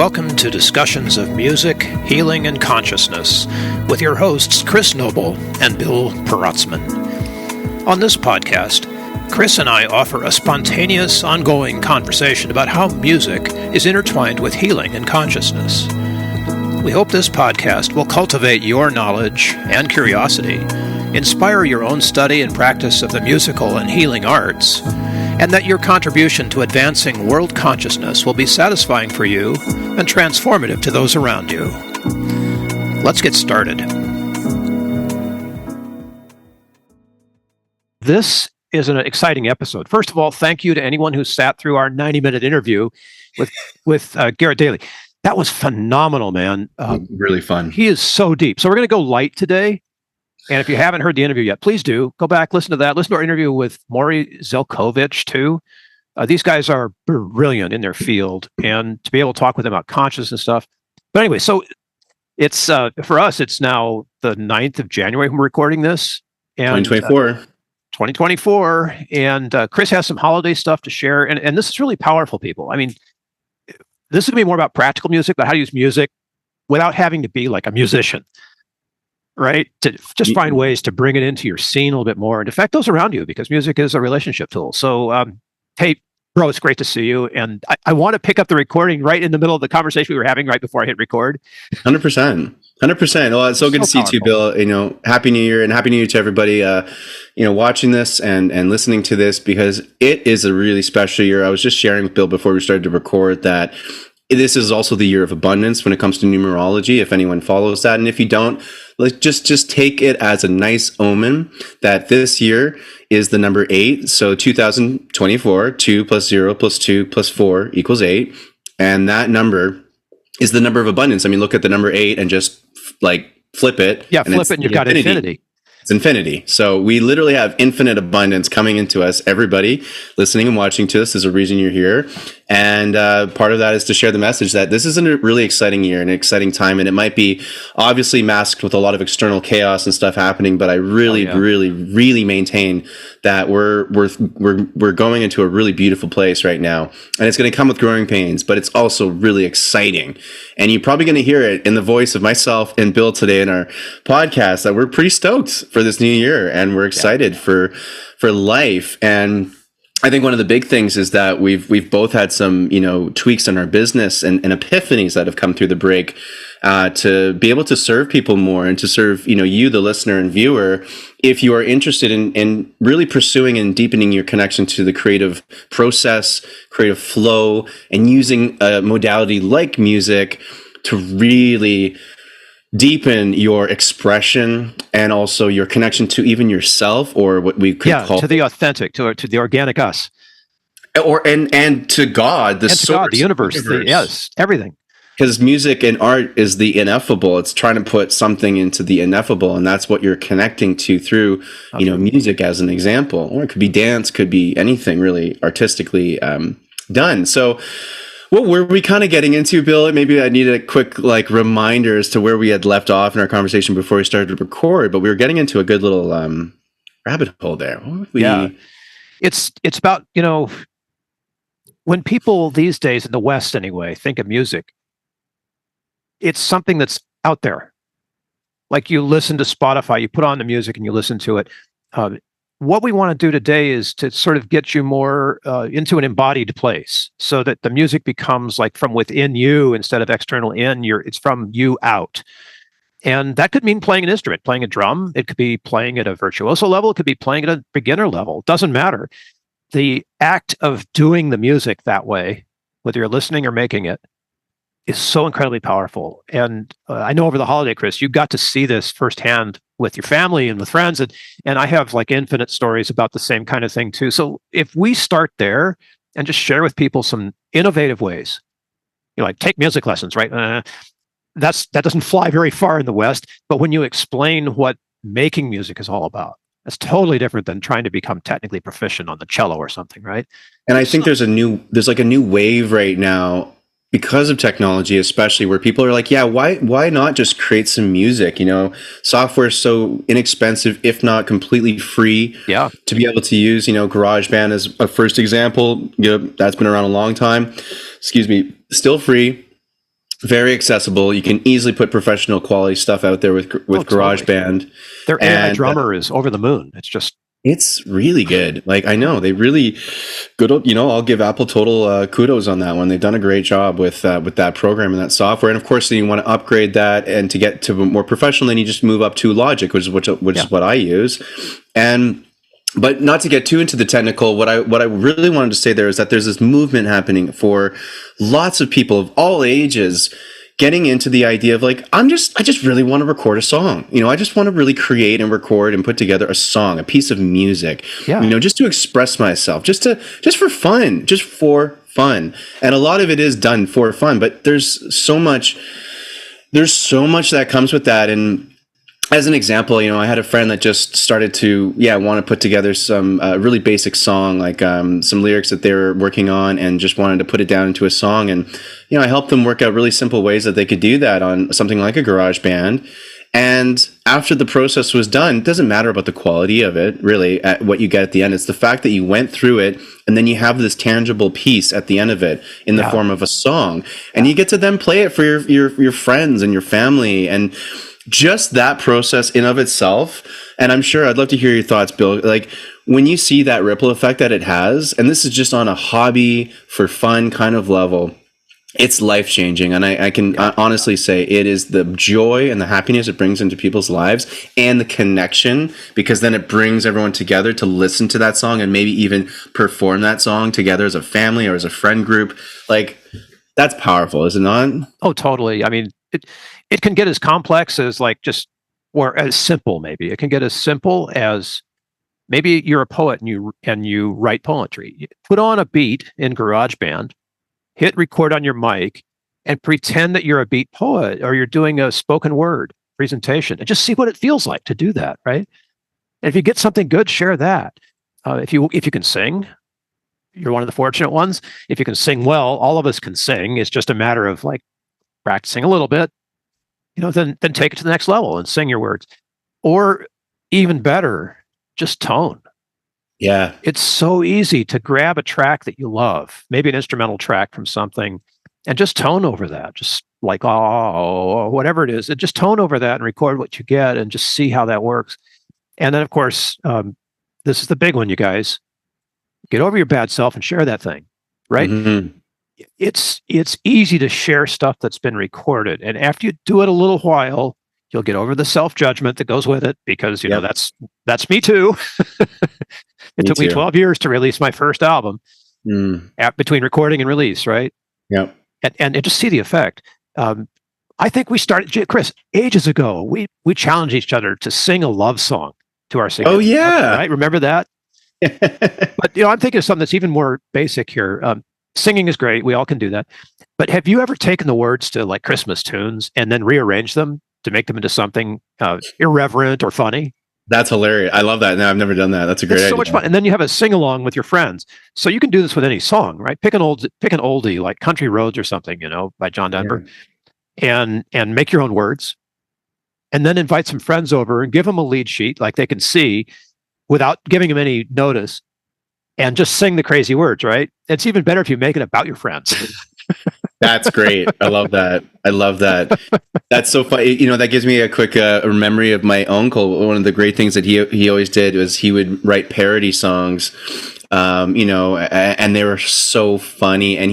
Welcome to Discussions of Music, Healing, and Consciousness with your hosts Chris Noble and Bill Perotzman. On this podcast, Chris and I offer a spontaneous, ongoing conversation about how music is intertwined with healing and consciousness. We hope this podcast will cultivate your knowledge and curiosity, inspire your own study and practice of the musical and healing arts, and that your contribution to advancing world consciousness will be satisfying for you and transformative to those around you. Let's get started. This is an exciting episode. First of all, thank you to anyone who sat through our 90-minute interview with Garrett Daly. That was phenomenal, man. Really fun. He is so deep. So we're going to go light today. And if you haven't heard the interview yet, please do. Go back, listen to that. Listen to our interview with Maury Zelkovich, too. These guys are brilliant in their field. And to be able to talk with them about consciousness and stuff. But anyway, so it's for us, it's now the 9th of January when we're recording this. And 2024. And Chris has some holiday stuff to share. And this is really powerful, people. I mean, this is going to be more about practical music, but how to use music without having to be like a musician. Right? To just find ways to bring it into your scene a little bit more and affect those around you, because music is a relationship tool. So, hey, bro, it's great to see you. And I want to pick up the recording right in the middle of the conversation we were having right before I hit record. 100%. Well, it's so good to see you too, Bill. You know, Happy New Year, and Happy New Year to everybody, watching this and listening to this, because it is a really special year. I was just sharing with Bill before we started to record that this is also the year of abundance when it comes to numerology, if anyone follows that. And if you don't, just take it as a nice omen that this year is the number 8. So 2024, 2 plus 0 plus 2 plus 4 equals 8. And that number is the number of abundance. I mean, look at the number 8 and just flip it. Yeah, flip it and you've got infinity. It's infinity. So we literally have infinite abundance coming into us. Everybody listening and watching to us is a reason you're here. And part of that is to share the message that this is a really exciting year, an exciting time. And it might be obviously masked with a lot of external chaos and stuff happening. But I really maintain that we're going into a really beautiful place right now. And it's going to come with growing pains, but it's also really exciting. And you're probably going to hear it in the voice of myself and Bill today in our podcast that we're pretty stoked for this new year, and we're excited for life. And I think one of the big things is that we've both had some tweaks in our business and epiphanies that have come through the break to be able to serve people more and to serve you, the listener and viewer, if you are interested in really pursuing and deepening your connection to the creative process, creative flow, and using a modality like music to really deepen your expression and also your connection to even yourself, or what we could call to the authentic, to the organic us, and to God, the source, to God, the universe. Yes, everything. Because music and art is the ineffable. It's trying to put something into the ineffable, and that's what you're connecting to through, music as an example. Or it could be dance, could be anything really artistically done. So, what were we kind of getting into, Bill? Maybe I need a quick reminder as to where we had left off in our conversation before we started to record. But we were getting into a good little rabbit hole there. It's about when people these days in the West anyway think of music, it's something that's out there. Like you listen to Spotify, you put on the music and you listen to it. What we want to do today is to sort of get you more into an embodied place, so that the music becomes like from within you instead of external in. It's from you out. And that could mean playing an instrument, playing a drum. It could be playing at a virtuoso level. It could be playing at a beginner level. It doesn't matter. The act of doing the music that way, whether you're listening or making it, is so incredibly powerful. And I know over the holiday, Chris, you got to see this firsthand with your family and with friends. And I have infinite stories about the same kind of thing too. So if we start there and just share with people some innovative ways, take music lessons, right? That doesn't fly very far in the West, but when you explain what making music is all about, that's totally different than trying to become technically proficient on the cello or something, right? And I think there's a new wave right now, because of technology, especially, where people are like, yeah, why not just create some music? Software is so inexpensive, if not completely free, to be able to use. GarageBand as a first example. That's been around a long time. Still free. very accessible. You can easily put professional quality stuff out there with Totally. GarageBand. Their AI And drummer is over the moon. It's just it's really good. Like, I know they really good. I'll give Apple total kudos on that one. They've done a great job with that program and that software. And of course, then you want to upgrade that, and to get to more professional, then you just move up to Logic, which is what I use. And but not to get too into the technical, what I really wanted to say there is that there's this movement happening for lots of people of all ages getting into the idea of like, I just really want to record a song. I just want to really create and record and put together a song, a piece of music, just to express myself, just for fun. And a lot of it is done for fun, but there's so much that comes with that. And as an example, I had a friend that just started to, want to put together some really basic song, like some lyrics that they were working on, and just wanted to put it down into a song. And, I helped them work out really simple ways that they could do that on something like a GarageBand. And after the process was done, it doesn't matter about the quality of it, really, at what you get at the end. It's the fact that you went through it, and then you have this tangible piece at the end of it in the form of a song. And you get to then play it for your friends and your family. And just that process in of itself, and I'm sure I'd love to hear your thoughts, Bill, like when you see that ripple effect that it has, and this is just on a hobby for fun kind of level, it's life-changing. And I can honestly say it is the joy and the happiness it brings into people's lives, and the connection, because then it brings everyone together to listen to that song and maybe even perform that song together as a family or as a friend group. Like, that's powerful, is it not? Oh, totally. I mean, it can get as complex as or as simple. Maybe it can get as simple as maybe you're a poet and you write poetry. You put on a beat in GarageBand, hit record on your mic, and pretend that you're a beat poet or you're doing a spoken word presentation, and just see what it feels like to do that. Right. And if you get something good, share that. If you can sing, you're one of the fortunate ones. If you can sing well, all of us can sing. It's just a matter of practicing a little bit. Then take it to the next level and sing your words. Or even better, just tone. Yeah. It's so easy to grab a track that you love, maybe an instrumental track from something, and just tone over that. Just like, oh, whatever it is, and just tone over that and record what you get and just see how that works. And then, of course, this is the big one, you guys. Get over your bad self and share that thing, right? Mm-hmm. It's easy to share stuff that's been recorded, and after you do it a little while, you'll get over the self-judgment that goes with it, because that's me too. It took me 12 years to release my first album, between recording and release, right? Yeah. And just see the effect. I think we started, Chris, ages ago. We challenged each other to sing a love song to our singing. Oh yeah, right. Remember that? But I'm thinking of something that's even more basic here. Singing is great. We all can do that. But have you ever taken the words to Christmas tunes and then rearranged them to make them into something irreverent or funny? That's hilarious. I love that. No, I've never done that. That's a great idea. It's so much fun. And then you have a sing along with your friends. So you can do this with any song, right? Pick an oldie like Country Roads or something, by John Denver, and make your own words. And then invite some friends over and give them a lead sheet like they can see without giving them any notice, and just sing the crazy words, right? It's even better if you make it about your friends. That's great. I love that. That's so funny. That gives me a quick memory of my uncle. One of the great things that he always did was he would write parody songs, and they were so funny. And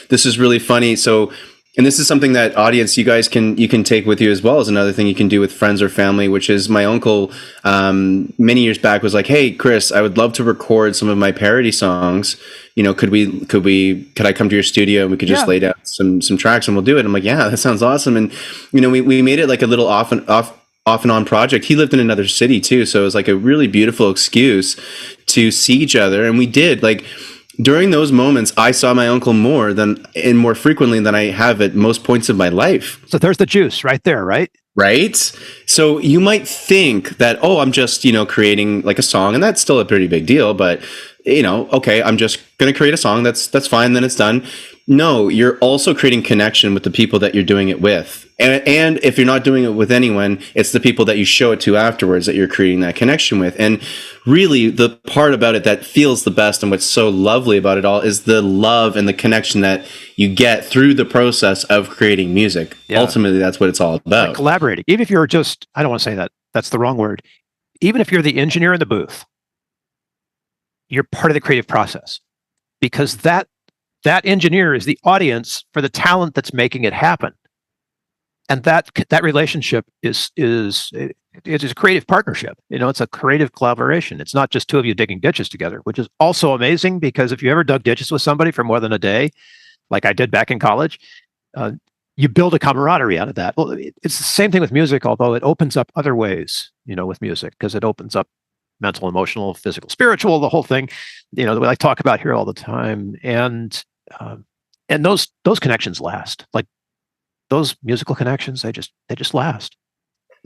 this is really funny. So, and this is something that audience, you guys can take with you as well as another thing you can do with friends or family, which is my uncle many years back was like, "Hey, Chris, I would love to record some of my parody songs. Could I come to your studio and we could just lay down some tracks and we'll do it?" I'm like, "Yeah, that sounds awesome." And we made it like a little off and on project. He lived in another city too, so it was like a really beautiful excuse to see each other, and we did during those moments, I saw my uncle more frequently than I have at most points of my life. So there's the juice right there, right? Right. So you might think that, I'm just, creating like a song, and that's still a pretty big deal. But okay, I'm just going to create a song. That's fine. Then it's done. No, you're also creating connection with the people that you're doing it with. And if you're not doing it with anyone, it's the people that you show it to afterwards that you're creating that connection with. And really, the part about it that feels the best and what's so lovely about it all is the love and the connection that you get through the process of creating music. Yeah. Ultimately, that's what it's all about. Like collaborating. Even if you're just, I don't want to say that. That's the wrong word. Even if you're the engineer in the booth, you're part of the creative process, because that engineer is the audience for the talent that's making it happen. And that relationship is it is a creative partnership. It's a creative collaboration. It's not just two of you digging ditches together, which is also amazing, because if you ever dug ditches with somebody for more than a day, like I did back in college, you build a camaraderie out of that. Well, it's the same thing with music, although it opens up other ways, with music, because it opens up mental, emotional, physical, spiritual, the whole thing, that I talk about here all the time. And those connections last. Like those musical connections, they just last.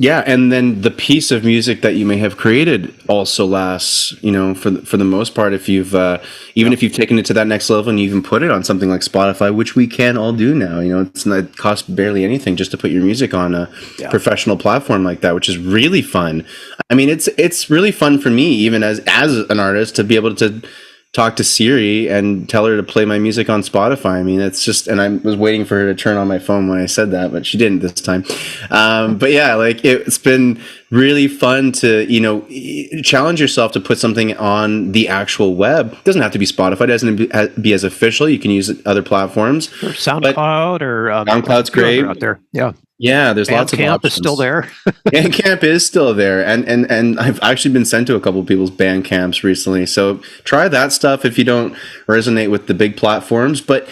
Yeah, and then the piece of music that you may have created also lasts, for the most part. If you've if you've taken it to that next level and you even put it on something like Spotify, which we can all do now. It costs barely anything just to put your music on a professional platform like that, which is really fun. I mean, it's really fun for me, even as an artist, to be able to talk to Siri and tell her to play my music on Spotify. I mean, it's just, and I was waiting for her to turn on my phone when I said that, but she didn't this time. But yeah, like it's been really fun to, challenge yourself to put something on the actual web. It doesn't have to be Spotify. It doesn't be as official. You can use other platforms. Or SoundCloud or SoundCloud's great out there. Yeah. Yeah, there's lots of options. Bandcamp is still there. Bandcamp is still there, and I've actually been sent to a couple of people's Bandcamps recently. So try that stuff if you don't resonate with the big platforms. But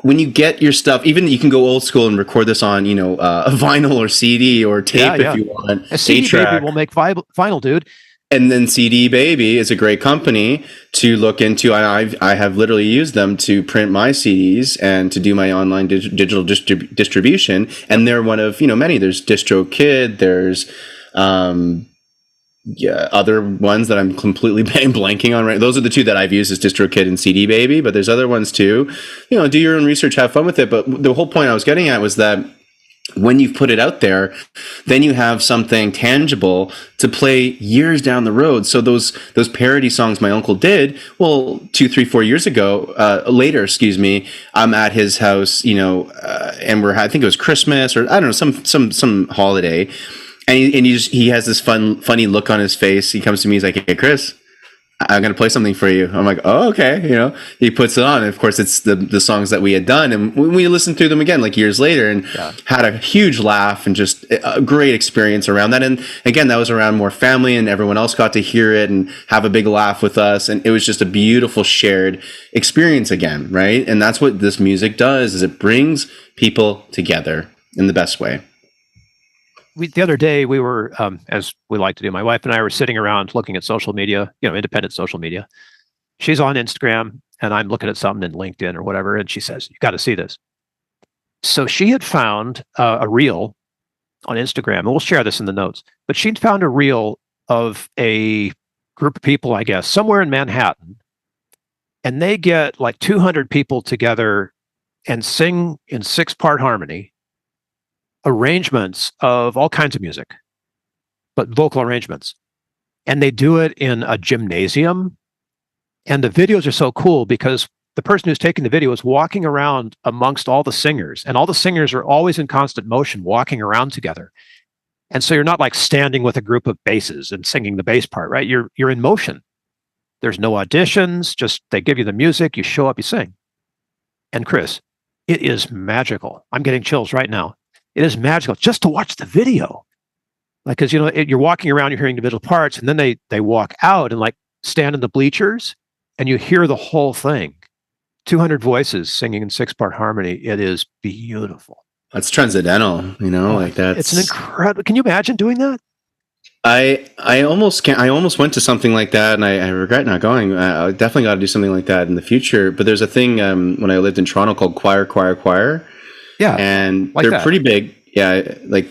when you get your stuff, even you can go old school and record this on, a vinyl or CD or tape if you want. A CD Baby will make vinyl, dude. And then CD Baby is a great company to look into. I have literally used them to print my CDs and to do my online digital distribution. And they're one of many. There's DistroKid. There's other ones that I'm completely blanking on. Right, those are the two that I've used, is DistroKid and CD Baby. But there's other ones too. Do your own research, have fun with it. But the whole point I was getting at was that when you've put it out there, then you have something tangible to play years down the road. So those parody songs my uncle did, well, 2, 3, 4 years ago, later, I'm at his house, and I think it was Christmas or I don't know, some holiday. And he has this funny look on his face. He comes to me, he's like, "Hey, Chris, I'm going to play something for you." I'm like, "Oh, okay." He puts it on. And of course, it's the songs that we had done. And we listened through them again, like years later, and had a huge laugh and just a great experience around that. And again, that was around more family, and everyone else got to hear it and have a big laugh with us. And it was just a beautiful shared experience again, right? And that's what this music does, is it brings people together in the best way. The other day we were, as we like to do, my wife and I were sitting around looking at social media, independent social media. She's on Instagram and I'm looking at something in LinkedIn or whatever. And she says, "You got to see this." So she had found a reel on Instagram, and we'll share this in the notes, but she'd found a reel of a group of people, I guess, somewhere in Manhattan. And they get like 200 people together and sing in 6-part harmony arrangements of all kinds of music, but vocal arrangements. And they do it in a gymnasium. And the videos are so cool because the person who's taking the video is walking around amongst all the singers, and all the singers are always in constant motion, walking around together. And so you're not like standing with a group of basses and singing the bass part, right? You're in motion. There's no auditions, just they give you the music, you show up, you sing. And Chris, it is magical. I'm getting chills right now. It is magical just to watch the video. Like, because, you're walking around, you're hearing individual parts, and then they walk out and like stand in the bleachers and you hear the whole thing. 200 voices singing in 6-part harmony. It is beautiful. That's transcendental, like that. It's an incredible. Can you imagine doing that? I almost went to something like that, and I regret not going. I definitely got to do something like that in the future. But there's a thing when I lived in Toronto called Choir. Yeah, and like they're that. pretty big. Yeah, like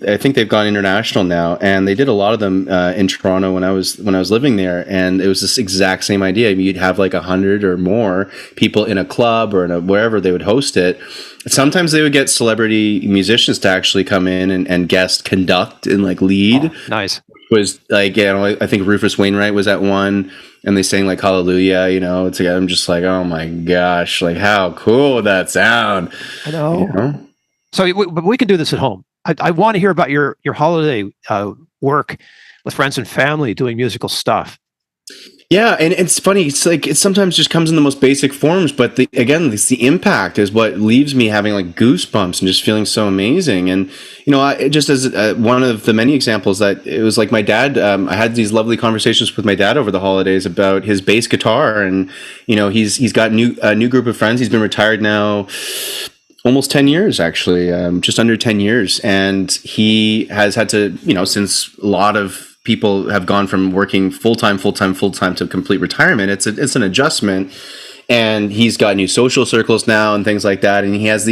I think they've gone international now, and they did a lot of them in Toronto when I was living there, and it was this exact same idea. You'd have like 100 or more people in a club or in a wherever they would host it. Sometimes they would get celebrity musicians to actually come in and guest conduct and like lead. Oh, nice. Was like, you know, I think Rufus Wainwright was at one, and they sang like Hallelujah. You know, it's I'm just like, oh my gosh, like how cool would that sound? I know. You know? So, but we can do this at home. I want to hear about your holiday work with friends and family doing musical stuff. Yeah, and it's funny. It's like it sometimes just comes in the most basic forms, but again, it's the impact is what leaves me having like goosebumps and just feeling so amazing. And you know, just as one of the many examples that it was like my dad. I had these lovely conversations with my dad over the holidays about his bass guitar, and you know, he's got a new group of friends. He's been retired now almost 10 years, actually, just under 10 years, and he has had to, you know, since a lot of people have gone from working full-time to complete retirement, it's an adjustment, and he's got new social circles now and things like that, and he has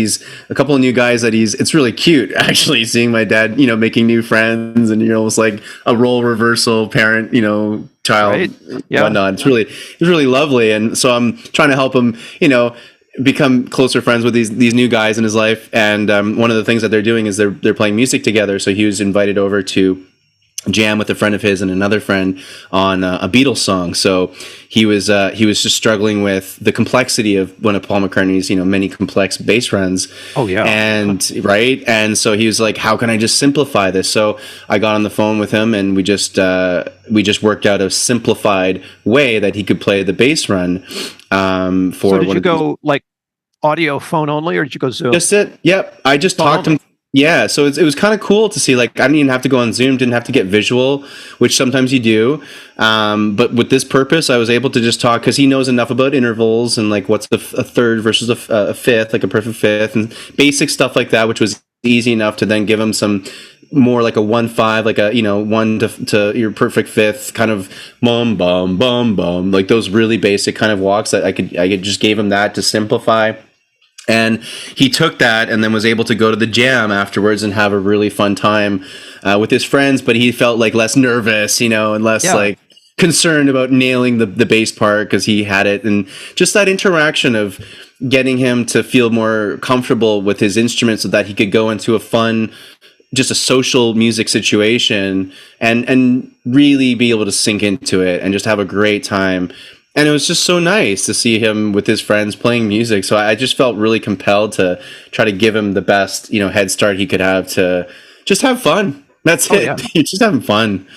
a couple of new guys that it's really cute actually seeing my dad, you know, making new friends, and you're almost like a role reversal parent, you know, child, Right? Yeah. whatnot. It's really lovely, and so I'm trying to help him, you know, become closer friends with these new guys in his life. And one of the things that they're doing is they're playing music together. So he was invited over to jam with a friend of his and another friend on a Beatles song. So he was just struggling with the complexity of one of Paul McCartney's, you know, many complex bass runs. Oh yeah. And right. And so he was like, how can I just simplify this? So I got on the phone with him, and we just worked out a simplified way that he could play the bass run. So did you go like audio phone only, or did you go Zoom? Just it. Yep. I just talked him. Yeah. So it was kind of cool to see, like, I didn't even have to go on Zoom, didn't have to get visual, which sometimes you do. But with this purpose, I was able to just talk, because he knows enough about intervals and like what's a third versus a fifth, like a perfect fifth, and basic stuff like that, which was easy enough to then give him some more like a 1-5, like a, you know, 1 to your perfect fifth, kind of bum bum bum bum, like those really basic kind of walks that I could just gave him that to simplify. And he took that and then was able to go to the jam afterwards and have a really fun time with his friends, but he felt like less nervous, you know, and less like concerned about nailing the bass part, because he had it. And just that interaction of getting him to feel more comfortable with his instrument so that he could go into a fun, just a social music situation and really be able to sink into it and just have a great time. And it was just so nice to see him with his friends playing music. So I just felt really compelled to try to give him the best, you know, head start he could have to just have fun. That's it. Yeah. Just having fun.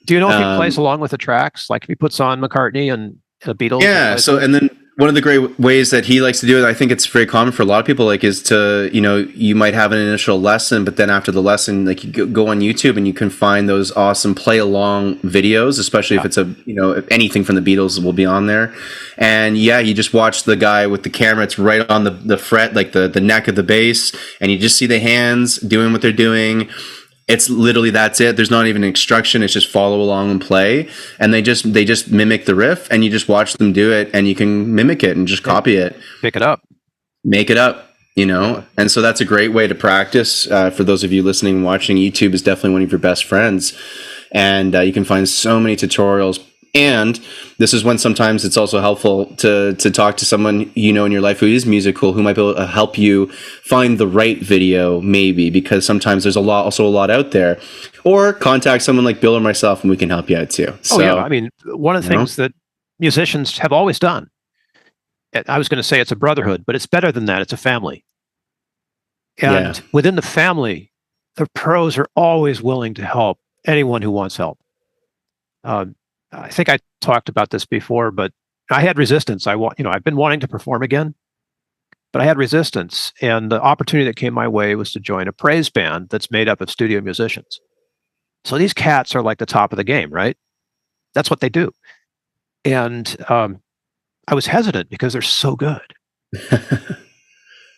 Do you know if he plays along with the tracks? Like if he puts on McCartney and the Beatles? Yeah. So, and then one of the great ways that he likes to do it, I think it's very common for a lot of people, like, is to, you know, you might have an initial lesson, but then after the lesson, like, you go on YouTube and you can find those awesome play along videos, especially if it's you know, if anything from the Beatles will be on there. And yeah, you just watch the guy with the camera. It's right on the fret, like the neck of the bass, and you just see the hands doing what they're doing. It's literally, that's it. There's not even an instruction. It's just follow along and play. And they just mimic the riff, and you just watch them do it, and you can mimic it and just copy it. Pick it up. Make it up, you know? And so that's a great way to practice. For those of you listening and watching, YouTube is definitely one of your best friends. And you can find so many tutorials. And this is when sometimes it's also helpful to talk to someone, you know, in your life who is musical, who might be able to help you find the right video, maybe, because sometimes there's also a lot out there. Or contact someone like Bill or myself, and we can help you out too. So, oh yeah, I mean, one of the things that musicians have always done, I was going to say it's a brotherhood, but it's better than that. It's a family. And within the family, the pros are always willing to help anyone who wants help. I think I talked about this before, but I had resistance. I've been wanting to perform again, but I had resistance. And the opportunity that came my way was to join a praise band that's made up of studio musicians. So these cats are like the top of the game, right? That's what they do. And I was hesitant because they're so good.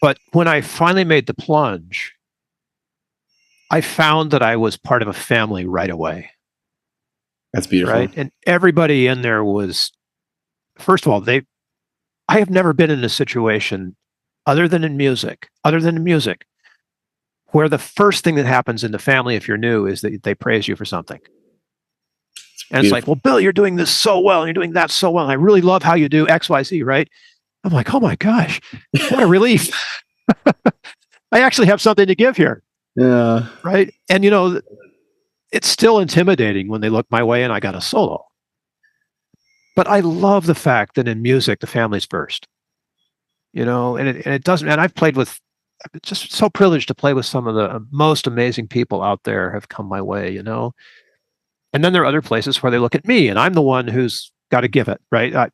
But when I finally made the plunge, I found that I was part of a family right away. That's beautiful. Right. And everybody in there was, first of all, I have never been in a situation other than in music, where the first thing that happens in the family, if you're new, is that they praise you for something. And it's like, well, Bill, you're doing this so well, and you're doing that so well, and I really love how you do X, Y, Z, right? I'm like, oh my gosh, what a relief. I actually have something to give here. Yeah. Right. And, it's still intimidating when they look my way and I got a solo. But I love the fact that in music, the family's first, and it doesn't, and I've played with, just so privileged to play with some of the most amazing people out there have come my way, and then there are other places where they look at me and I'm the one who's got to give it, right?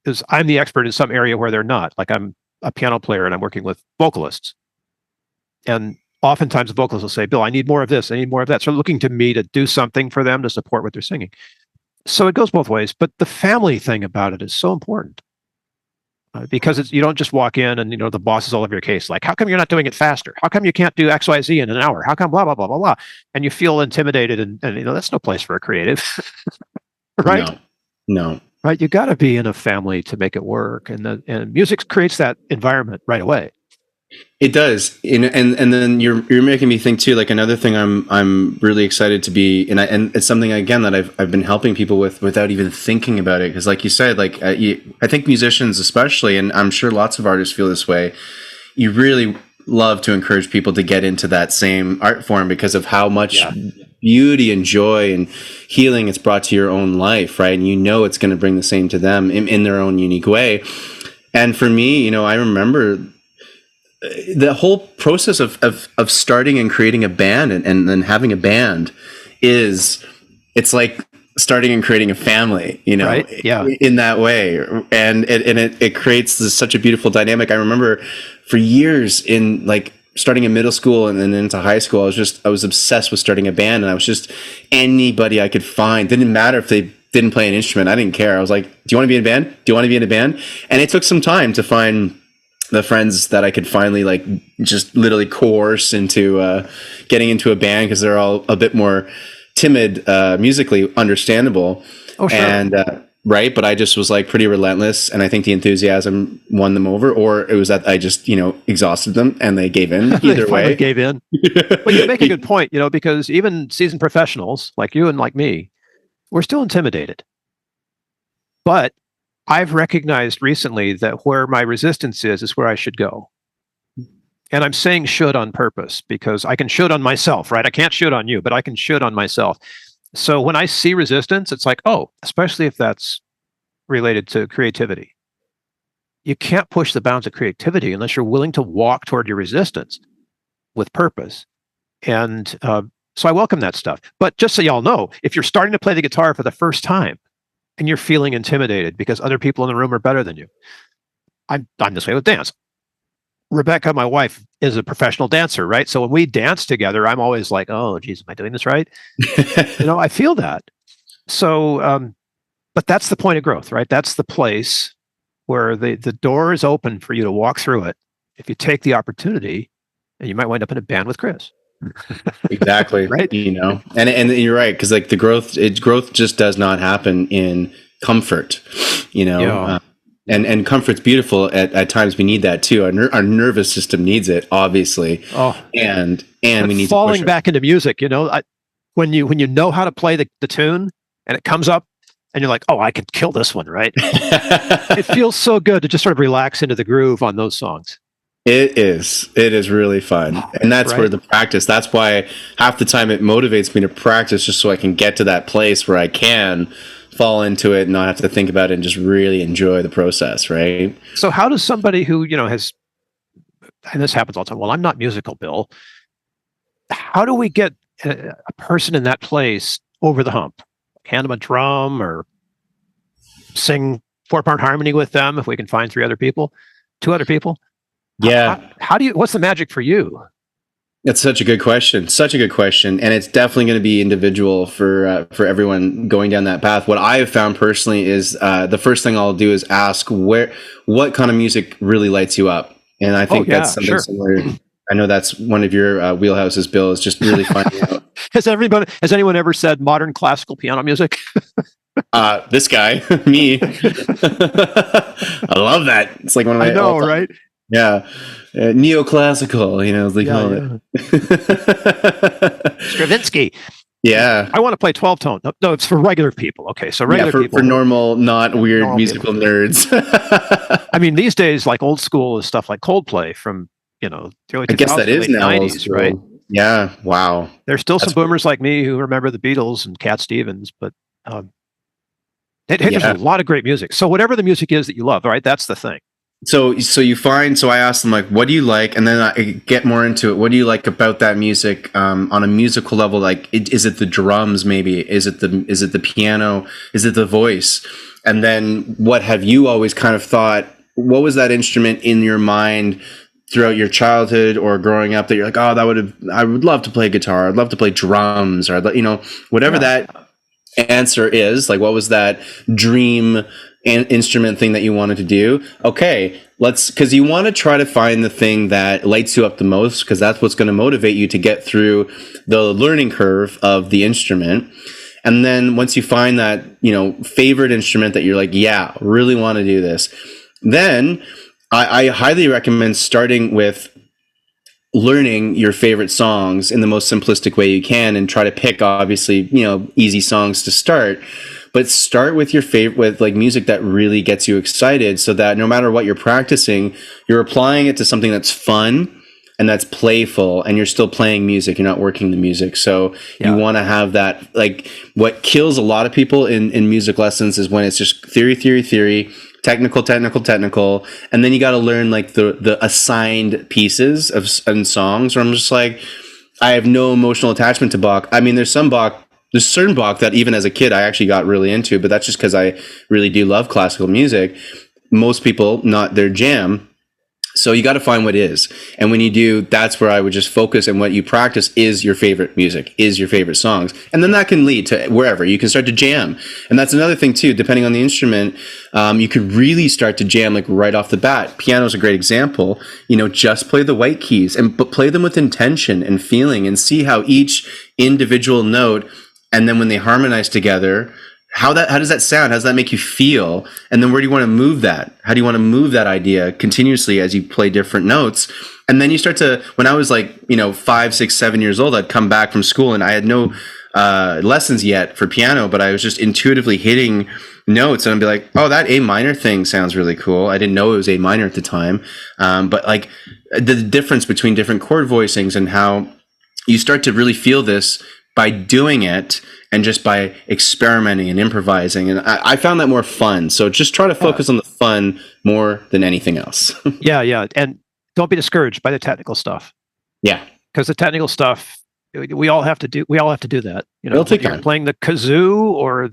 Because I'm the expert in some area where they're not. Like I'm a piano player and I'm working with vocalists. And oftentimes the vocalists will say, Bill, I need more of this. I need more of that. So they're looking to me to do something for them to support what they're singing. So it goes both ways. But the family thing about it is so important. Because you don't just walk in and, the boss is all over your case. Like, how come you're not doing it faster? How come you can't do X, Y, Z in an hour? How come blah, blah, blah, blah, blah? And you feel intimidated and that's no place for a creative. Right? No. Right. You got to be in a family to make it work. And music creates that environment right away. It does, and then you're making me think too. Like another thing, I'm really excited to be, and it's something again that I've been helping people with without even thinking about it. Because, like you said, like I think musicians especially, and I'm sure lots of artists feel this way. You really love to encourage people to get into that same art form because of how much beauty and joy and healing it's brought to your own life, right? And it's going to bring the same to them in their own unique way. And for me, I remember the whole process of starting and creating a band and then having a band it's like starting and creating a family, right? Yeah. In that way. And it creates such a beautiful dynamic. I remember for years in like starting in middle school and then into high school, I was obsessed with starting a band, and I was just anybody I could find. Didn't matter if they didn't play an instrument. I didn't care. I was like, do you want to be in a band? Do you want to be in a band? And it took some time to find the friends that I could finally like just literally coerce into getting into a band, because they're all a bit more timid musically, understandable. Oh, sure. And right, but I just was like pretty relentless, and I think the enthusiasm won them over, or it was that I just exhausted them and they gave in. Either way, gave in. But you make a good point, because even seasoned professionals like you and like me, we're still intimidated. But I've recognized recently that where my resistance is where I should go. And I'm saying should on purpose because I can should on myself, right? I can't should on you, but I can should on myself. So when I see resistance, it's like, oh, especially if that's related to creativity. You can't push the bounds of creativity unless you're willing to walk toward your resistance with purpose. And so I welcome that stuff. But just so y'all know, if you're starting to play the guitar for the first time, and you're feeling intimidated because other people in the room are better than you. I'm this way with dance. Rebecca, my wife, is a professional dancer, right? So when we dance together, I'm always like, oh, geez, am I doing this right? I feel that. So, but that's the point of growth, right? That's the place where the door is open for you to walk through it if you take the opportunity, and you might wind up in a band with Chris. Exactly. Right. And you're right. Cause like the growth just does not happen in comfort, and comfort's beautiful at times. We need that too. Our nervous system needs it, obviously. Oh, and we need falling to push back into music, when you know how to play the tune and it comes up and you're like, oh, I could kill this one. Right. It feels so good to just sort of relax into the groove on those songs. It is really fun. And that's right. Where the practice, that's why half the time it motivates me to practice, just so I can get to that place where I can fall into it and not have to think about it and just really enjoy the process. Right. So how does somebody who, has, and this happens all the time, well, I'm not musical, Bill. How do we get a person in that place over the hump? Hand them a drum or sing 4-part harmony with them if we can find 2 other people? Yeah. What's the magic for you? That's such a good question. And it's definitely going to be individual for everyone going down that path. What I have found personally is the first thing I'll do is ask what kind of music really lights you up. And I think that's something similar. I know that's one of your wheelhouses, Bill, is just really finding out. Has anyone ever said modern classical piano music? This guy, me. I love that. It's like one of my. I know, right? Yeah. Neoclassical, as they Yeah, call yeah. it. Stravinsky. Yeah. I want to play 12 tone. No, no, it's for regular people. Okay, so Yeah, regular for people, normal, not weird normal people. musical nerds. I mean, these days, like old school is stuff like Coldplay from the early I guess that 2000s, is late now old 90s, right? school. Yeah. Wow. There's still some That's boomers like me who remember the Beatles and Cat Stevens, but um, hey, there's a yeah. lot of great music. So whatever the music is that you love, right? That's the thing. So you find, so I asked them, like, what do you like, and then I get more into it. What do you like about that music, on a musical level? Like, is it the drums? Maybe is it the piano? Is it the voice? And then what have you always kind of thought? What was that instrument in your mind throughout your childhood or growing up that you're like, oh, I would love to play guitar. I'd love to play drums, or whatever Yeah. that answer is. Like, what was that dream instrument thing that you wanted to do? Okay, because you want to try to find the thing that lights you up the most, because that's what's going to motivate you to get through the learning curve of the instrument. And then once you find that favorite instrument that you're like, yeah, really want to do this, then I highly recommend starting with learning your favorite songs in the most simplistic way you can, and try to pick, obviously, easy songs to start. But start with your favorite, with like music that really gets you excited, so that no matter what you're practicing, you're applying it to something that's fun and that's playful, and you're still playing music. You're not working the music. So you want to have that. Like, what kills a lot of people in music lessons is when it's just theory, technical, and then you got to learn like the assigned pieces and songs. Where I'm just like, I have no emotional attachment to Bach. I mean, there's certain Bach that even as a kid I actually got really into, but that's just because I really do love classical music. Most people, not their jam. So you got to find what is. And when you do, that's where I would just focus, and what you practice is your favorite music, is your favorite songs. And then that can lead to wherever you can start to jam. And that's another thing too, depending on the instrument, you could really start to jam like right off the bat. Piano is a great example. Just play the white keys, but play them with intention and feeling, and see how each individual note, and then when they harmonize together, how does that sound? How does that make you feel? And then where do you want to move that? How do you want to move that idea continuously as you play different notes? And then you start to, when I was like, 5, 6, 7 years old, I'd come back from school and I had no lessons yet for piano, but I was just intuitively hitting notes, and I'd be like, oh, that A minor thing sounds really cool. I didn't know it was A minor at the time. But like the difference between different chord voicings, and how you start to really feel this by doing it, and just by experimenting and improvising. And I found that more fun. So just try to focus on the fun more than anything else. Yeah. And don't be discouraged by the technical stuff. Yeah. Because the technical stuff, we all have to do that. It'll take you're time. playing the kazoo or,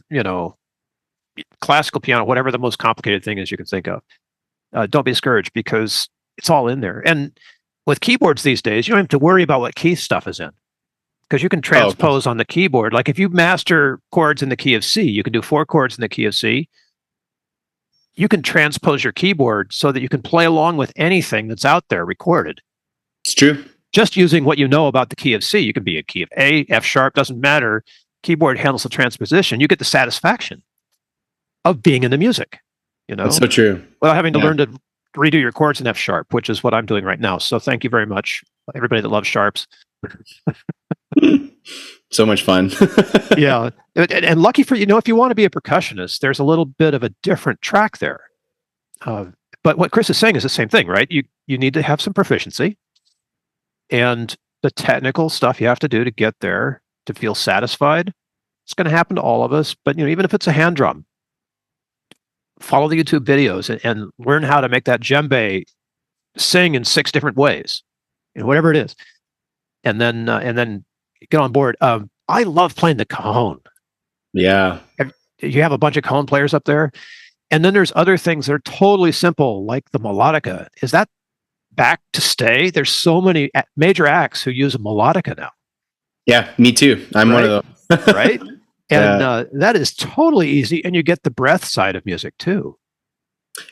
classical piano, whatever the most complicated thing is you can think of. Don't be discouraged, because it's all in there. And with keyboards these days, you don't have to worry about what key stuff is in, because you can transpose on the keyboard. Like if you master chords in the key of C, you can do 4 chords in the key of C. You can transpose your keyboard so that you can play along with anything that's out there recorded. It's true. Just using what you know about the key of C. You can be a key of A, F sharp, doesn't matter. Keyboard handles the transposition. You get the satisfaction of being in the music, That's so true. without having to learn to redo your chords in F sharp, which is what I'm doing right now. So thank you very much, everybody that loves sharps. So much fun. Yeah. And lucky for if you want to be a percussionist, there's a little bit of a different track there. But what Chris is saying is the same thing, right? You need to have some proficiency, and the technical stuff you have to do to get there, to feel satisfied. It's going to happen to all of us. But even if it's a hand drum, follow the YouTube videos and learn how to make that djembe sing in 6 different ways, whatever it is, and then get on board. I love playing the cajon. Yeah. You have a bunch of cajon players up there, and then there's other things that are totally simple, like the melodica. Is that back to stay? There's so many major acts who use a melodica now. Yeah, me too. I'm one of those. Right? And that is totally easy, and you get the breath side of music too.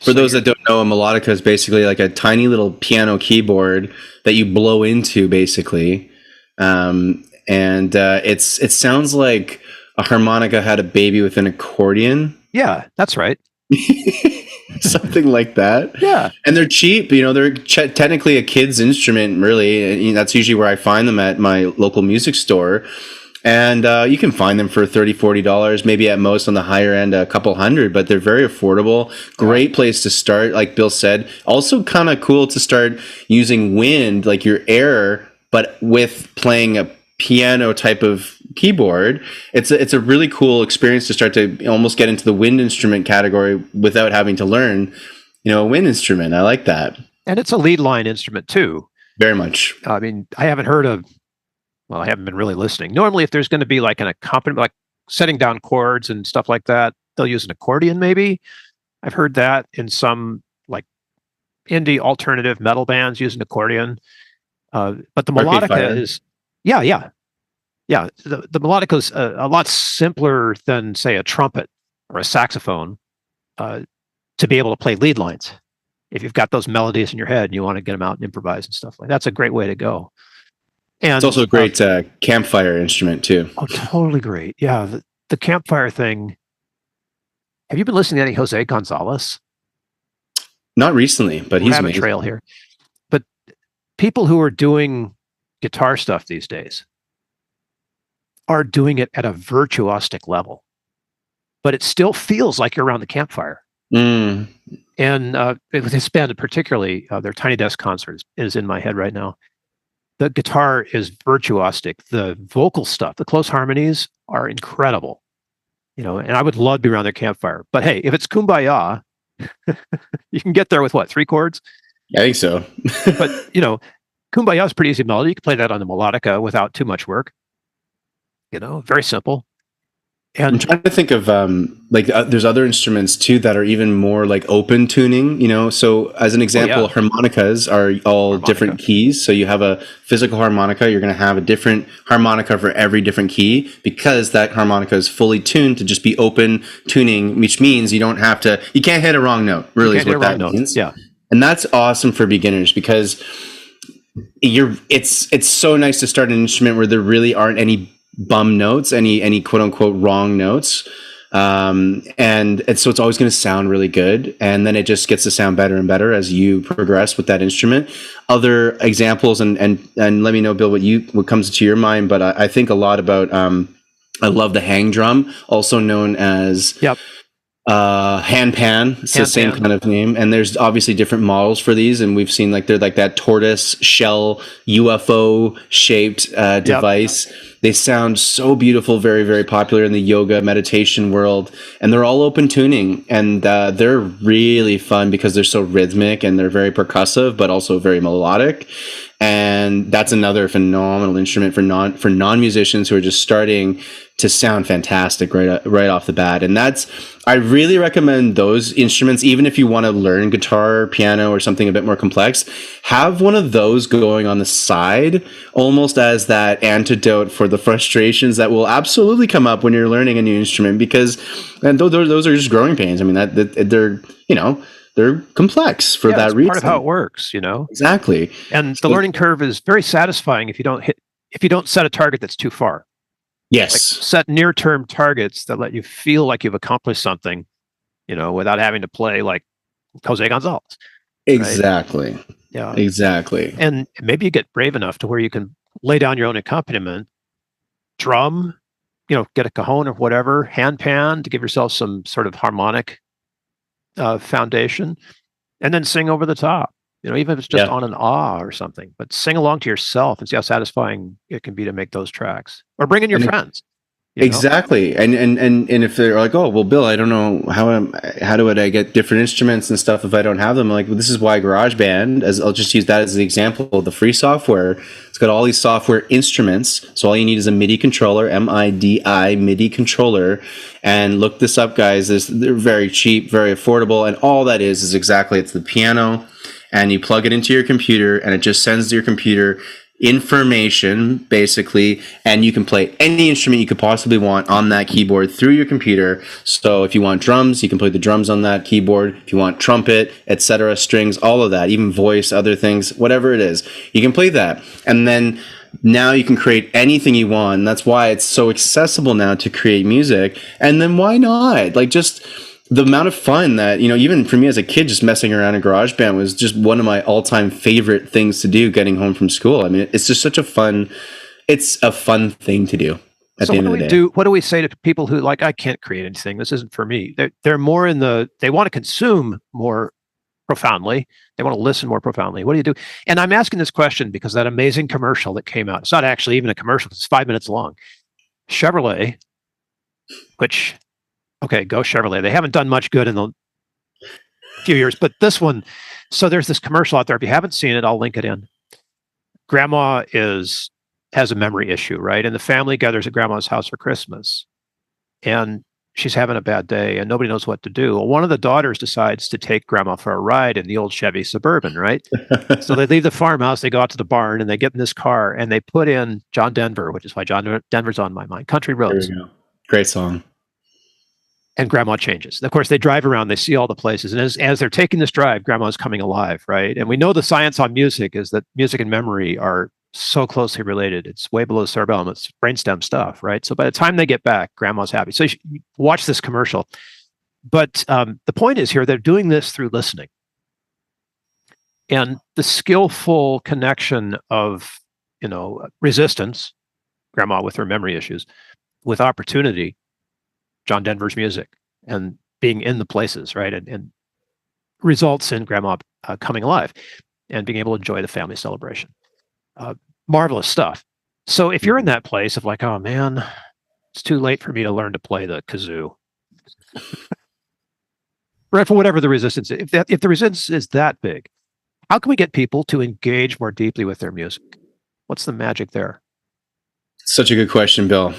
For those that don't know, a melodica is basically like a tiny little piano keyboard that you blow into, basically. And it sounds like a harmonica had a baby with an accordion. Yeah, that's right. something like that. Yeah. And they're cheap. They're technically a kid's instrument, really. And that's usually where I find them at my local music store. And you can find them for $30-$40, maybe at most on the higher end, a couple hundred, but they're very affordable. Great place to start, like Bill said. Also kind of cool to start using wind, like your air, but with playing a piano type of keyboard. It's a really cool experience to start to almost get into the wind instrument category without having to learn, a wind instrument. I like that. And it's a lead line instrument too. Very much. I mean, I haven't been really listening. Normally, if there's going to be like an accompaniment, like setting down chords and stuff like that, they'll use an accordion maybe. I've heard that in some like indie alternative metal bands use an accordion. But the melodica is, yeah. The melodica is a lot simpler than, say, a trumpet or a saxophone to be able to play lead lines. If you've got those melodies in your head and you want to get them out and improvise and stuff like that, that's a great way to go. And it's also a great campfire instrument too. Oh, totally great. Yeah, the campfire thing. Have you been listening to any Jose Gonzalez? Not recently, but he's a trail here. But people who are doing guitar stuff these days are doing it at a virtuosic level, but it still feels like you're around the campfire. Mm. And with his band, particularly their Tiny Desk concert is in my head right now. The guitar is virtuosic. The vocal stuff, the close harmonies are incredible. And I would love to be around their campfire. But hey, if it's Kumbaya, you can get there with what, 3 chords? I think so. But, Kumbaya is pretty easy melody. You can play that on the melodica without too much work. Very simple. And I'm trying to think of there's other instruments too that are even more like open tuning, So as an example, harmonicas are all different keys. So you have a physical harmonica, you're going to have a different harmonica for every different key because that harmonica is fully tuned to just be open tuning, which means you can't hit a wrong note, really is what that means. Yeah. And that's awesome for beginners because it's so nice to start an instrument where there really aren't any bum notes, any quote unquote wrong notes. And so it's always going to sound really good. And then it just gets to sound better and better as you progress with that instrument. Other examples and let me know, Bill, what comes to your mind. But I think a lot about, I love the hang drum, also known as, hand pan. It's the same kind of name. And there's obviously different models for these. And we've seen they're like that tortoise shell UFO shaped device. They sound so beautiful, very, very popular in the yoga meditation world. And they're all open tuning. And they're really fun because they're so rhythmic and they're very percussive, but also very melodic. And that's another phenomenal instrument for non-musicians who are just starting to sound fantastic right off the bat. And I really recommend those instruments, even if you want to learn guitar, piano, or something a bit more complex. Have one of those going on the side, almost as that antidote for the frustrations that will absolutely come up when you're learning a new instrument. Because those are just growing pains. I mean, they're complex for that reason. Part of how it works, Exactly. And the learning curve is very satisfying if you don't set a target that's too far. Yes. Like set near-term targets that let you feel like you've accomplished something, without having to play like Jose Gonzalez. Exactly. Right? Yeah. Exactly. And maybe you get brave enough to where you can lay down your own accompaniment, drum, get a cajon or whatever, hand pan to give yourself some sort of harmonic foundation, and then sing over the top. Even if it's just on an ah or something, but sing along to yourself and see how satisfying it can be to make those tracks, or bring in your friends. Exactly. And if they're like, oh, well, Bill, I don't know how do I get different instruments and stuff if I don't have them? I'm like, well, this is why GarageBand, I'll just use that as the example, the free software. It's got all these software instruments. So all you need is a MIDI controller, MIDI controller. And look this up, guys. They're very cheap, very affordable. And all that is exactly, it's the piano. And you plug it into your computer and it just sends to your computer information, basically, and you can play any instrument you could possibly want on that keyboard through your computer. So if you want drums, you can play the drums on that keyboard. If you want trumpet, etc., strings, all of that, even voice, other things, whatever it is, you can play that. And then now you can create anything you want. And that's why it's so accessible now to create music. And then why not? the amount of fun that, even for me as a kid, just messing around in GarageBand was just one of my all-time favorite things to do getting home from school. I mean, it's just it's a fun thing to do at So the what end do of we the day. do? What do we say to people who like, I can't create anything. This isn't for me. They're more they want to consume more profoundly. They want to listen more profoundly. What do you do? And I'm asking this question because that amazing commercial that came out, it's not actually even a commercial. It's 5 minutes long. Chevrolet, which, okay, go Chevrolet. They haven't done much good in the few years, but this one, so there's this commercial out there. If you haven't seen it, I'll link it in. Grandma has a memory issue, right? And the family gathers at grandma's house for Christmas. And she's having a bad day and nobody knows what to do. Well, one of the daughters decides to take grandma for a ride in the old Chevy Suburban, right? So they leave the farmhouse, they go out to the barn and they get in this car and they put in John Denver, which is why John Denver's on my mind, Country There Roads. we go. Great song. And grandma changes. And of course, they drive around, they see all the places. And as they're taking this drive, grandma's coming alive, right? And we know the science on music is that music and memory are so closely related. It's way below the cerebellum. It's brainstem stuff, right? So by the time they get back, grandma's happy. So you watch this commercial. But the point is here, they're doing this through listening. And the skillful connection of, resistance, grandma with her memory issues, with opportunity, John Denver's music, and being in the places, right? And results in grandma coming alive and being able to enjoy the family celebration. Marvelous stuff. So if you're in that place of like, oh man, it's too late for me to learn to play the kazoo, right? For whatever the resistance is, if the resistance is that big, how can we get people to engage more deeply with their music? What's the magic there? Such a good question, Bill.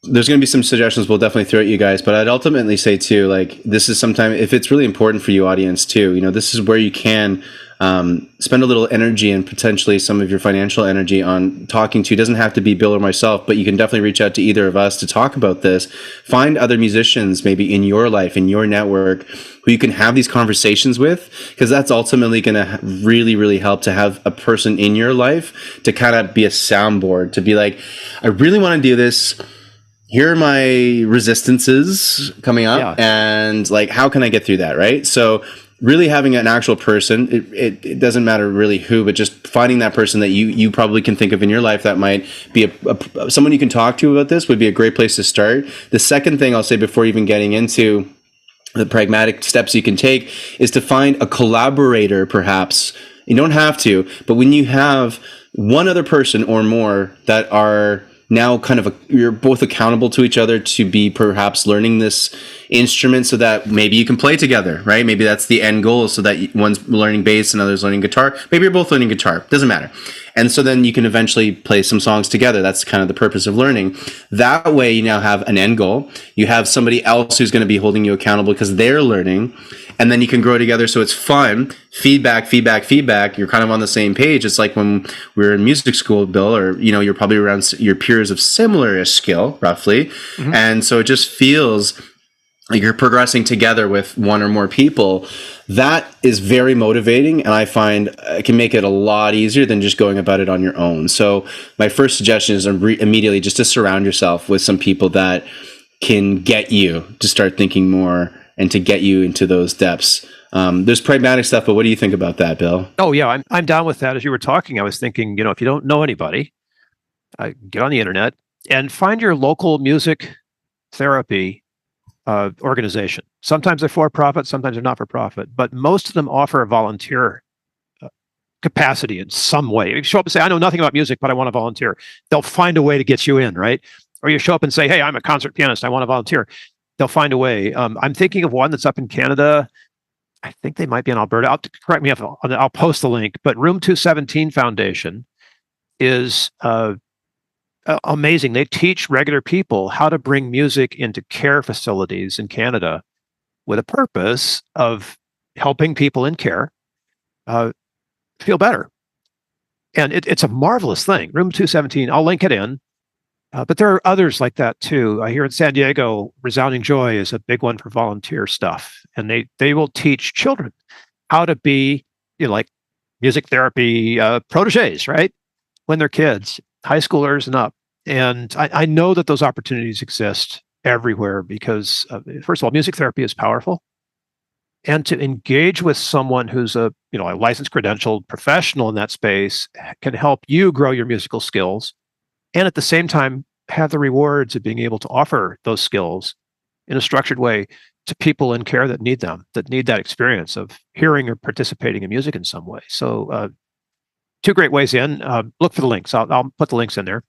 There's going to be some suggestions we'll definitely throw at you guys, but I'd ultimately say too, like, this is sometime, if it's really important for you audience too, this is where you can spend a little energy and potentially some of your financial energy on talking to. It doesn't have to be Bill or myself, but you can definitely reach out to either of us to talk about this. Find other musicians maybe in your life, in your network, who you can have these conversations with, because that's ultimately going to really, really help to have a person in your life to kind of be a soundboard, to be like, I really want to do this. Here are my resistances coming up, and like, how can I get through that, right? So really having an actual person, it doesn't matter really who, but just finding that person that you probably can think of in your life that might be someone you can talk to about this would be a great place to start. The second thing I'll say before even getting into the pragmatic steps you can take is to find a collaborator, perhaps. You don't have to, but when you have one other person or more that are now kind of you're both accountable to each other to be perhaps learning this instrument, so that maybe you can play together, right? Maybe that's the end goal, so that one's learning bass and others learning guitar. Maybe you're both learning guitar, doesn't matter. And so then you can eventually play some songs together. That's kind of the purpose of learning. That way you now have an end goal. You have somebody else who's going to be holding you accountable because they're learning, and then you can grow together. So it's fun. Feedback. You're kind of on the same page. It's like when we were in music school, Bill, or, you're probably around your peers of similar-ish skill, roughly. Mm-hmm. And so it just feels like you're progressing together with one or more people. That is very motivating, and I find it can make it a lot easier than just going about it on your own. So my first suggestion is immediately just to surround yourself with some people that can get you to start thinking more and to get you into those depths. There's pragmatic stuff, but what do you think about that, Bill? Oh yeah, I'm down with that. As you were talking, I was thinking, if you don't know anybody, get on the internet and find your local music therapy organization. Sometimes they're for profit, sometimes they're not for profit, but most of them offer a volunteer capacity in some way. You show up and say, I know nothing about music, but I want to volunteer. They'll find a way to get you in, right? Or you show up and say, hey, I'm a concert pianist, I want to volunteer. They'll find a way. I'm thinking of one that's up in Canada. I think they might be in Alberta. Correct me if I'll post the link, but Room 217 Foundation is amazing. They teach regular people how to bring music into care facilities in Canada with a purpose of helping people in care feel better. And it's a marvelous thing. Room 217, I'll link it in. But there are others like that too. Here in San Diego, Resounding Joy is a big one for volunteer stuff. And they will teach children how to be, like music therapy proteges, right? When they're kids, high schoolers and up. And I know that those opportunities exist. everywhere because, first of all, music therapy is powerful. And to engage with someone who's a licensed, credentialed professional in that space can help you grow your musical skills, and at the same time have the rewards of being able to offer those skills in a structured way to people in care that need them, that need that experience of hearing or participating in music in some way. So, two great ways in. Look for the links. I'll put the links in there.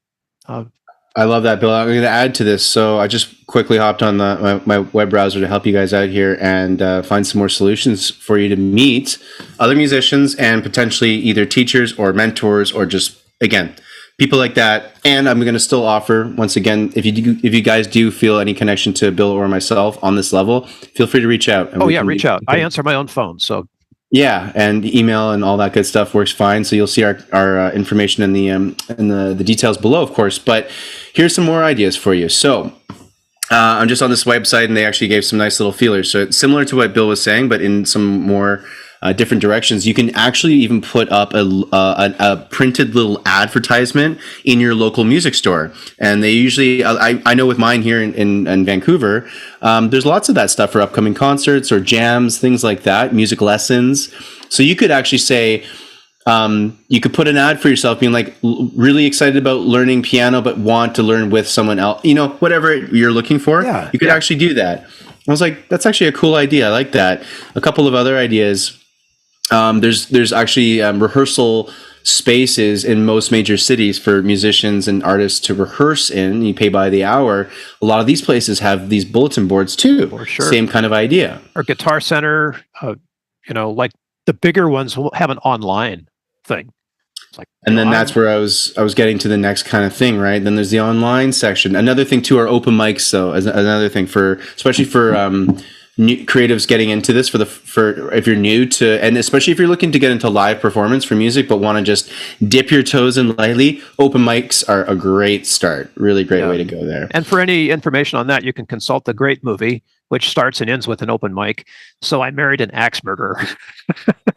I love that, Bill. I'm going to add to this. So I just quickly hopped on my web browser to help you guys out here and find some more solutions for you to meet other musicians and potentially either teachers or mentors or just, again, people like that. And I'm going to still offer, once again, if you guys do feel any connection to Bill or myself on this level, feel free to reach out. And reach out. I answer my own phone, so. Yeah, and email and all that good stuff works fine. So you'll see our information in the details below, of course. But here's some more ideas for you. So I'm just on this website, and they actually gave some nice little feelers. So it's similar to what Bill was saying, but in some more different directions. You can actually even put up a printed little advertisement in your local music store. And they usually, I know with mine here in Vancouver, there's lots of that stuff for upcoming concerts or jams, things like that, music lessons. So you could actually say, you could put an ad for yourself being like really excited about learning piano, but want to learn with someone else, whatever you're looking for. Yeah, you could actually do that. I was like, that's actually a cool idea. I like that. A couple of other ideas. There's actually rehearsal spaces in most major cities for musicians and artists to rehearse in. You pay by the hour. A lot of these places have these bulletin boards too. For sure. Same kind of idea. Or Guitar Center, like the bigger ones will have an online thing. And then that's where I was getting to the next kind of thing, right? Then there's the online section. Another thing too are open mics, though. As another thing especially for new creatives getting into this for if you're new to, and especially if you're looking to get into live performance for music, but want to just dip your toes in lightly. Open mics are a great start. Really great way to go there. And for any information on that, you can consult the great movie, which starts and ends with an open mic. So I Married an Axe Murderer.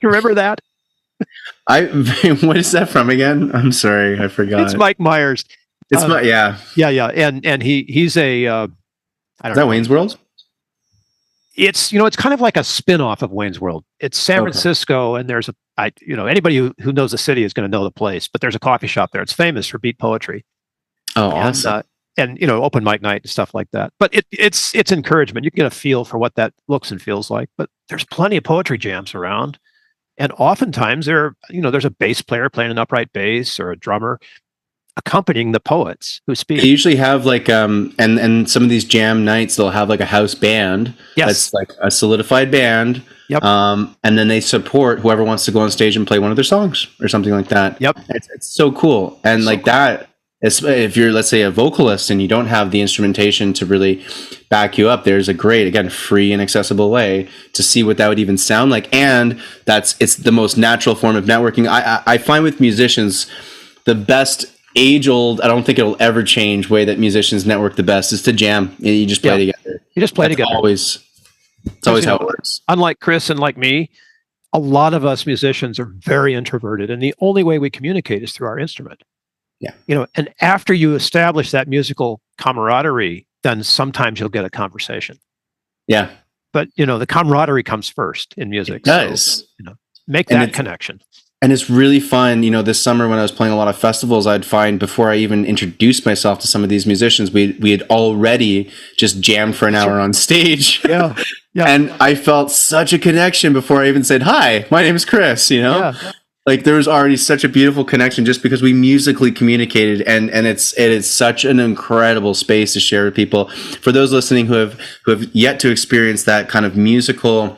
Remember that? What is that from again? I'm sorry, I forgot. It's Mike Myers. It's yeah. And he's a I don't know. Is that Wayne's World? It's it's kind of like a spin-off of Wayne's World. It's San Francisco, and there's anybody who knows the city is going to know the place, but there's a coffee shop there. It's famous for beat poetry. Oh, awesome. And open mic night and stuff like that. But it's encouragement. You can get a feel for what that looks and feels like. But there's plenty of poetry jams around. And oftentimes there's a bass player playing an upright bass or a drummer accompanying the poets who speak. They usually have like and some of these jam nights they'll have like a house band. Yes. That's like a solidified band. Yep. And then they support whoever wants to go on stage and play one of their songs or something like that. Yep. It's so cool. And that, if you're, let's say, a vocalist and you don't have the instrumentation to really back you up, there's a great, again, free and accessible way to see what that would even sound like. And it's the most natural form of networking. I find with musicians, the best age-old, I don't think it'll ever change, way that musicians network the best is to jam. You just play together. You just play together. It's always how it works. Unlike Chris and like me, a lot of us musicians are very introverted, and the only way we communicate is through our instrument. Yeah. And after you establish that musical camaraderie, then sometimes you'll get a conversation. Yeah. But, the camaraderie comes first in music. It does. So, make that connection. And it's really fun. This summer when I was playing a lot of festivals, I'd find before I even introduced myself to some of these musicians, we had already just jammed for an hour on stage. Yeah. And I felt such a connection before I even said, hi, my name is Chris, Yeah. Like there was already such a beautiful connection just because we musically communicated, and it is such an incredible space to share with people. For those listening who have yet to experience that kind of musical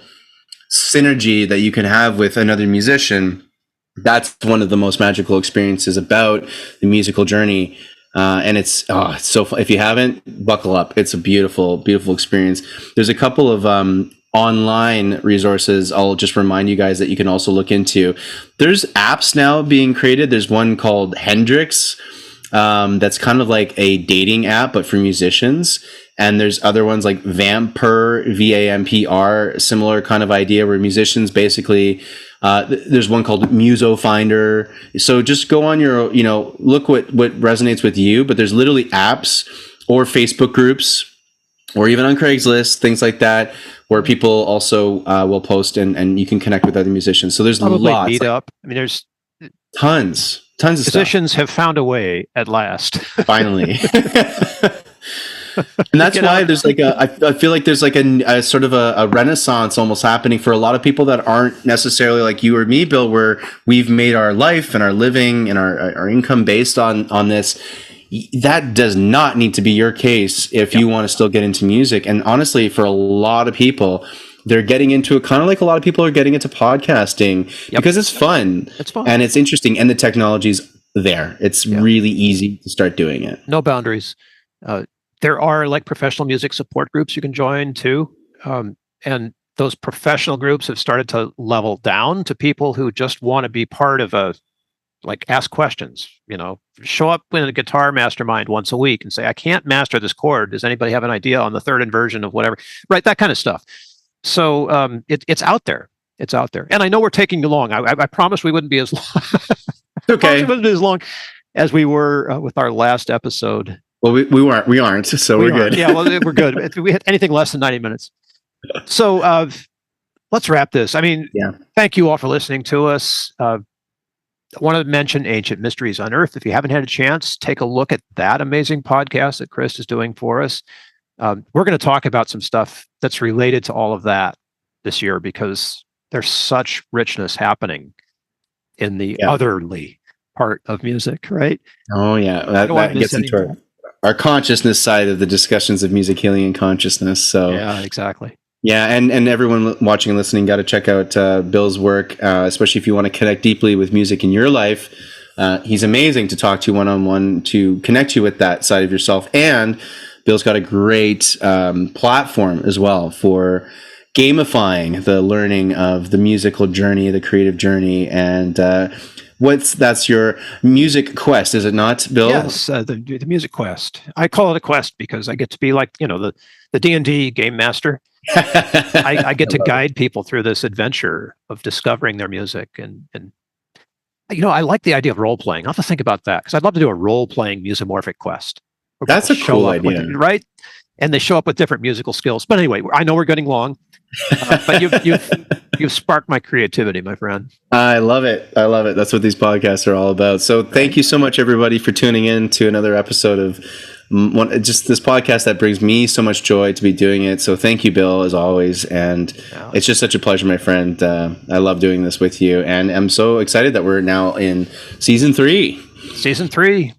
synergy that you can have with another musician, that's one of the most magical experiences about the musical journey. And it's so fun. If you haven't, buckle up. It's a beautiful, beautiful experience. There's a couple of online resources I'll just remind you guys that you can also look into. There's apps now being created. There's one called Hendrix that's kind of like a dating app, but for musicians. And there's other ones like Vampr, VAMPR, similar kind of idea where musicians basically, there's one called Muso Finder. So just go on your, look what resonates with you, but there's literally apps or Facebook groups or even on Craigslist, things like that, where people also will post and you can connect with other musicians. So there's Probably lots, like, Meetup. I mean, there's tons of stuff. musicians have found a way at last. Finally. And that's Get why out. there's like I feel like there's like a sort of a renaissance almost happening for a lot of people that aren't necessarily like you or me, Bill, where we've made our life and our living and our income based on this. That does not need to be your case if you want to still get into music. And honestly, for a lot of people, they're getting into it kind of like a lot of people are getting into podcasting because it's fun. It's fun. And it's interesting. And the technology's there. It's really easy to start doing it. No boundaries. There are like professional music support groups you can join too. And those professional groups have started to level down to people who just want to be part of ask questions, show up in a guitar mastermind once a week and say, I can't master this chord. Does anybody have an idea on the third inversion of whatever? Right. That kind of stuff. So it's out there. It's out there. And I know we're taking you long. I promise we wouldn't be as long. Okay. It wouldn't be as long as we were with our last episode. Well, we aren't. So we're good. Yeah, well, we're good. If we hit anything less than 90 minutes. So let's wrap this. I mean, thank you all for listening to us. I want to mention Ancient Mysteries Unearthed. If you haven't had a chance, take a look at that amazing podcast that Chris is doing for us. We're going to talk about some stuff that's related to all of that this year because there's such richness happening in the otherly part of music, right? Oh, yeah. That gets into our consciousness side of the discussions of music healing and consciousness. So yeah, exactly. Yeah, and everyone watching and listening got to check out Bill's work, especially if you want to connect deeply with music in your life. He's amazing to talk to one-on-one to connect you with that side of yourself. And Bill's got a great platform as well for gamifying the learning of the musical journey, the creative journey. And that's your music quest, is it not, Bill? Yes, the music quest. I call it a quest because I get to be like, the D&D game master. I get to guide people through this adventure of discovering their music and I like the idea of role playing. I'll have to think about that because I'd love to do a role playing musomorphic quest. That's a cool idea, right? And they show up with different musical skills. But anyway, I know we're getting long, but you've sparked my creativity, my friend. I love it. That's what these podcasts are all about. So thank you so much, everybody, for tuning in to another episode of just this podcast that brings me so much joy to be doing it. So thank you, Bill, as always. And it's just such a pleasure, my friend. I love doing this with you. And I'm so excited that we're now in season 3. Season 3.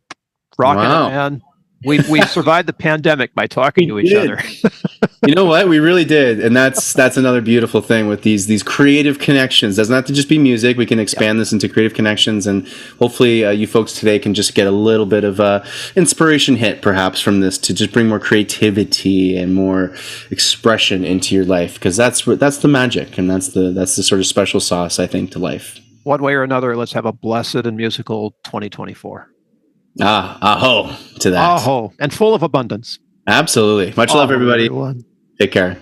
Rocking it, man. We survived the pandemic by talking to each other. You know what? We really did. And that's another beautiful thing with these creative connections. It doesn't have to just be music. We can expand this into creative connections. And hopefully you folks today can just get a little bit of inspiration hit perhaps from this to just bring more creativity and more expression into your life. Because that's the magic. And that's the sort of special sauce, I think, to life. One way or another, let's have a blessed and musical 2024. Aho to that. Aho, and full of abundance. Absolutely. Much love, everybody. Everyone. Take care.